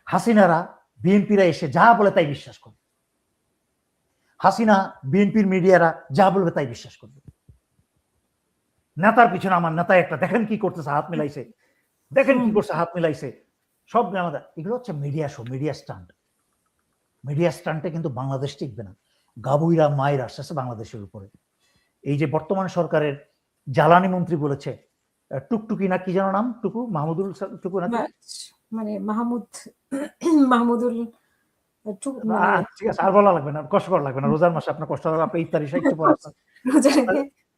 হাসিনারা বিএনপিরা এসে যা বলে তাই বিশ্বাস করবে, হাসিনা বিএনপির মিডিয়ারা যা বলবে তাই বিশ্বাস করবে। নেতার পিছনে আমার নেতা একটা, দেখেন কি করতেছে, হাত মিলাইছে, দেখেন কি করছে, হাত মিলাইছে, সব আমাদের। এগুলো হচ্ছে media show, media stunt. Media স্টান্টে কিন্তু বাংলাদেশ টিকবে না। গাবুইরা মায়ের আসতেছে বাংলাদেশের উপরে। এই যে বর্তমান সরকারের জ্বালানি মন্ত্রী বলেছে টুকটুকি না কি যেন নাম, টুকু মাহমুদুল টুকু না, মানে মাহমুদুল ঠিক আছে, আর বলা লাগবে না, কষ্ট করা লাগবে না। রোজার মাসে আপনার কষ্ট হবে, আপনি ইফতারি একটু পরে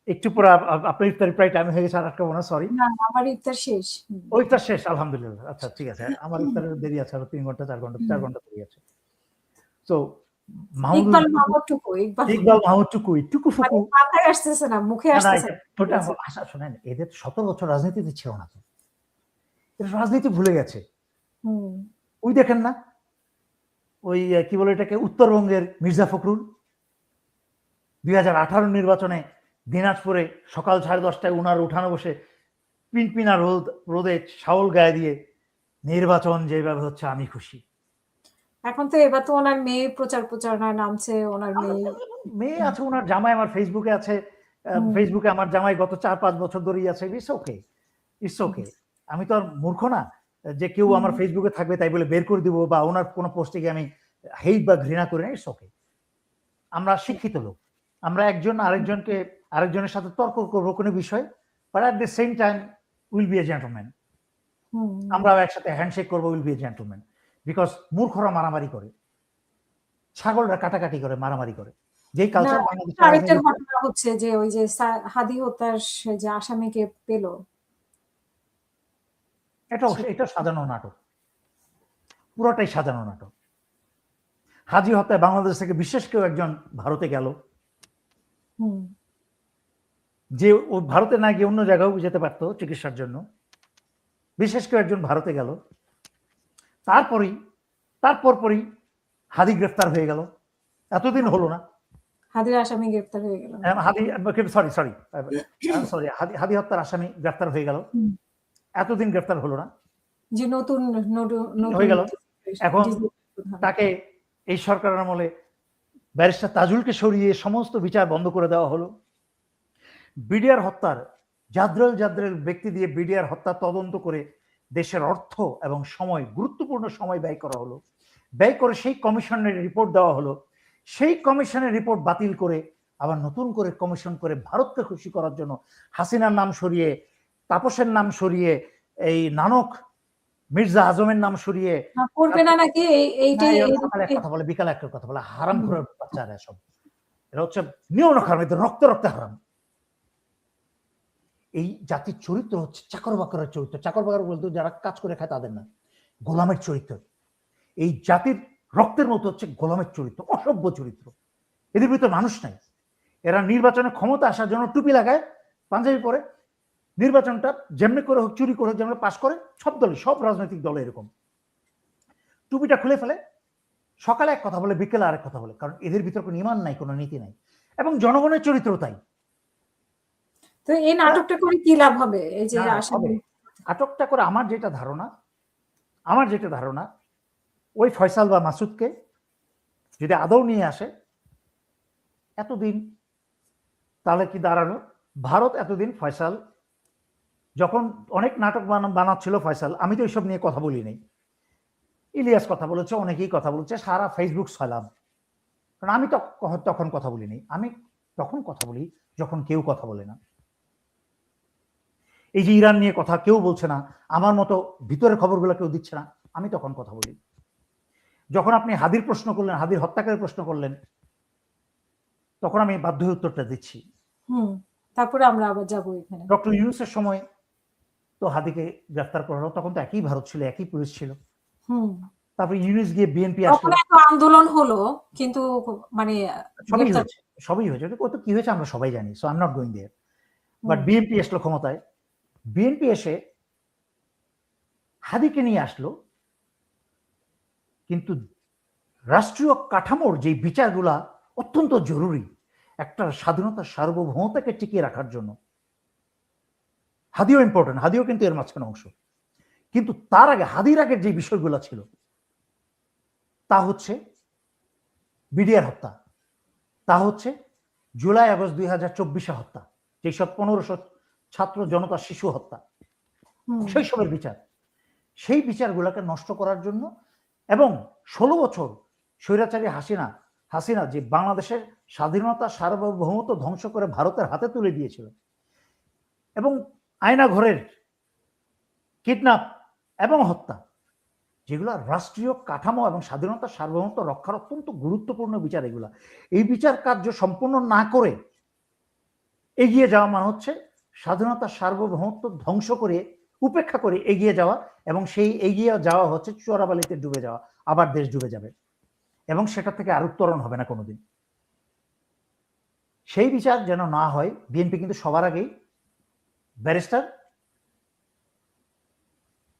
একটু পরে আপনার ইফতারি প্রায় টাইম হয়ে গেছে, আর একটা মনে সরি আমার ইফতার শেষ। ও ইফতার শেষ, আলহামদুলিল্লাহ। আচ্ছা ঠিক আছে, আমার ইফতারের দেরি আছে, আরো 3 ঘন্টা 4 ঘন্টা দেরি আছে। তো ইকবাল মাহমুদ টুকু টুকু ফুকু মাথায় আসতেছে না, মুখে আসতেছে না। আশা শোনেন, এদের 17 বছর রাজনীতিতে ছিল না তো, এরা রাজনীতি ভুলে গেছে। ওই দেখেন না, ওই কি বলে এটাকে, উত্তরবঙ্গের মির্জা ফখরুল 2018 নির্বাচনে দিনাজপুরে সকাল 10:30টায় উনার উঠানে বসে পিনপিনা রোদে শাওল গায়ে দিয়ে নির্বাচন যেভাবে হচ্ছে আমি খুশি। এখন তো এবার তো ওনার মেয়ে প্রচারণায় নামছে, ওনার মেয়ে আছে, ওনার জামাই আমার ফেসবুকে আছে, ফেসবুকে আমার জামাই গত 4-5 বছর ধরেই আছে। It's okay. আমি তো আর মূর্খ না যে কেউ আমার ফেসবুকে থাকবে তাই বলে বের করে দিব, বা ওনার কোনো পোস্টে গিয়ে আমি হেট বা ঘৃণা করি না। It's okay. আমরা শিক্ষিত লোক, আমরা একজন আরেকজনের সাথে তর্ক করবো কোনো বিষয়, but at the same time will be a gentleman. আমরাও একসাথে হ্যান্ডশেক করবো, will be a gentleman. Because মূর্খরা মারামারি করে, ছাগলরা কাটাকাটি করে, মারামারি করে। যেই কালচার বাংলাদেশে আরেকটা ঘটনা হচ্ছে যে ওই যে হাদি হত্যার যে আসামিকে পেল, এটা সাজানো নাটক, পুরোটাই সাজানো নাটক। হাজি হত্যায় বাংলাদেশ থেকে বিশেষ কেউ একজন ভারতে গেল, যে ও ভারতে না গিয়ে অন্য জায়গাও যেতে পারতো চিকিৎসার জন্য। বিশেষ কেউ একজন ভারতে গেল, তারপরই হাদি গ্রেফতার হয়ে গেল। এতদিন হলো না, হাদির আসামি গ্রেফতার হয়ে গেল। হাদি হত্যার আসামি গ্রেফতার হয়ে গেল, এতদিন গ্রেফতার হলো না, যে নতুন হয়ে গেল। এখন তাকে এই সরকারের আমলে ব্যারিস্টার তাজুলকে সরিয়ে সমস্ত বিচার বন্ধ করে দেওয়া হলো। বিডিআর হত্যার জাদ্রেল ব্যক্তি দিয়ে বিডিআর হত্যা তদন্ত করে দেশের অর্থ এবং সময়, গুরুত্বপূর্ণ সময় ব্যয় করা হলো। ব্যয় করে সেই কমিশনের রিপোর্ট দেওয়া হলো। সেই কমিশনের রিপোর্ট বাতিল করে আবার নতুন করে কমিশন করে ভারতকে খুশি করার জন্য হাসিনার নাম সরিয়ে, তাপসের নাম সরিয়ে, এই নানক মির্জা আজমের নাম সরিয়ে করবে না নাকি? কথা বলে, বিকালে একটা কথা বলে, হারাম করে বাচ্চারা সব। এটা হচ্ছে নিয়ম হারাম, এদের রক্তে হারাম। এই জাতির চরিত্র হচ্ছে চাকর বাকরের চরিত্র। চাকর বাকর বলতে যারা কাজ করে খায় তাদের না, গোলামের চরিত্র। এই জাতির রক্তের মতো হচ্ছে গোলামের চরিত্র, অসভ্য চরিত্র। এদের ভিতরে মানুষ নাই। এরা নির্বাচনে ক্ষমতা আসার জন্য টুপি লাগায়, পাঞ্জাবি পরে, নির্বাচনটা যেমনি করে হোক, চুরি করে হোক, যেমন পাশ করে। সব দলই, সব রাজনৈতিক দল এরকম টুপিটা খুলে ফেলে, সকালে এক কথা বলে, বিকেলে আরেক কথা বলে। কারণ এদের ভিতরে কোনো ইমান নাই, কোনো নীতি নাই, এবং জনগণের চরিত্র তাই। তো এই নাটকটা করে কি লাভ হবে? এই যে নাটকটা করে আমার যেটা ধারণা, ওই ফয়সাল বা মাসুদকে যদি আদৌ নিয়ে আসে এতদিন, তাহলে কি দাঁড়ালো? ভারত এতদিন ফয়সাল যখন অনেক নাটক বানাচ্ছিল ফয়সাল, আমি তো এইসব নিয়ে কথা বলি নাই। ইলিয়াস কথা বলেছে, অনেকেই কথা বলেছে, সারা ফেসবুক ছয়লাম। কারণ আমি তখন কথা বলিনি। আমি তখন কথা বলি যখন কেউ কথা বলে না। এই যে ইরান নিয়ে কথা কেউ বলছে না, আমার মতো ভিতরের খবরগুলো কেউ দিচ্ছে না, আমি তখন কথা বলি। যখন আপনি হাদির প্রশ্ন করলেন, হাদির হত্যাকারীর প্রশ্ন করলেন, তখন আমি বাধ্য হয়ে উত্তরটা দিচ্ছি। তারপরে আমরা আবার যাবো এখানে। ডক্টর ইউনূসের সময় তো হাদিকে গ্রেফতার করা হলো, তখন তো একই ভারত ছিল, একই পুলিশ ছিল। তারপর ইউনূস গিয়ে বিএনপি আসলো, আন্দোলন হলো, কিন্তু মানে সবই হয়েছে। কত কি হয়েছে আমরা সবাই জানি, so I am not going there. But BNP আসলো ক্ষমতায়। বিএনপি এসে হাদিকে নিয়ে আসলো, কিন্তু রাষ্ট্রীয় কাঠামোর যে বিচারগুলা অত্যন্ত জরুরি একটা স্বাধীনতার সার্বভৌমতাকে টিকিয়ে রাখার জন্য। হাদিও ইম্পর্টেন্ট, হাদিও কিন্তু এর মাঝখানে অংশ। কিন্তু তার আগে, হাদির আগের যে বিষয়গুলো ছিল, তা হচ্ছে বিডিআর হত্যা, তা হচ্ছে জুলাই আগস্ট 2024 হত্যা, যেসব 1500 ছাত্র জনতা শিশু হত্যা, শৈশবের বিচার, সেই বিচারগুলোকে নষ্ট করার জন্য এবং 16 বছর স্বৈরাচারী হাসিনা যে বাংলাদেশের স্বাধীনতা সার্বভৌমত্ব ধ্বংস করে ভারতের হাতে তুলে দিয়েছিল এবং আয়না ঘরের কিডন্যাপ এবং হত্যা, যেগুলো রাষ্ট্রীয় কাঠামো এবং স্বাধীনতা সার্বভৌমত্ব রক্ষার অত্যন্ত গুরুত্বপূর্ণ বিচার, এগুলা এই বিচার কার্য সম্পূর্ণ না করে এগিয়ে যাওয়া মানে হচ্ছে স্বাধীনতা সার্বভৌমত্ব ধ্বংস করে উপেক্ষা করে এগিয়ে যাওয়া, এবং সেই এগিয়ে যাওয়া হচ্ছে চোরাবালিতে ডুবে যাওয়া, আবার দেশ ডুবে যাবে এবং সেটা থেকে আর উত্তরণ হবে না কোনোদিন। সেই বিচার যেন না হয়, বিএনপি কিন্তু সবার আগেই ব্যারিস্টার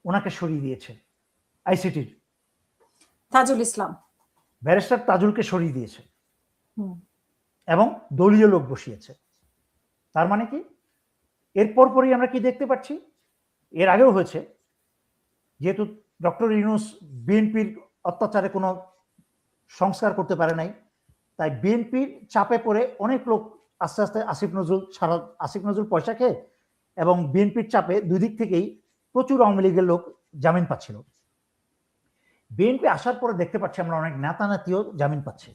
ওনাকে সরিয়ে দিয়েছে, আইসিটির তাজুল ইসলাম, ব্যারিস্টার তাজুলকে সরিয়ে দিয়েছে এবং দলীয় লোক বসিয়েছে। তার মানে কি, এর পরপরই আমরা কি দেখতে পাচ্ছি, এর আগেও হয়েছে, যেহেতু ডক্টর ইউনূস বিএনপির অত্যাচারে কোনো সংস্কার করতে পারে নাই, তাই বিএনপির চাপে পড়ে অনেক লোক আস্তে আস্তে আসিফ নজরুল পয়সা খেয়ে এবং বিএনপির চাপে দুই দিক থেকেই প্রচুর আওয়ামী লীগের লোক জামিন পাচ্ছিল। বিএনপি আসার পরে দেখতে পাচ্ছি আমরা অনেক নেতা নাতিও জামিন পাচ্ছে।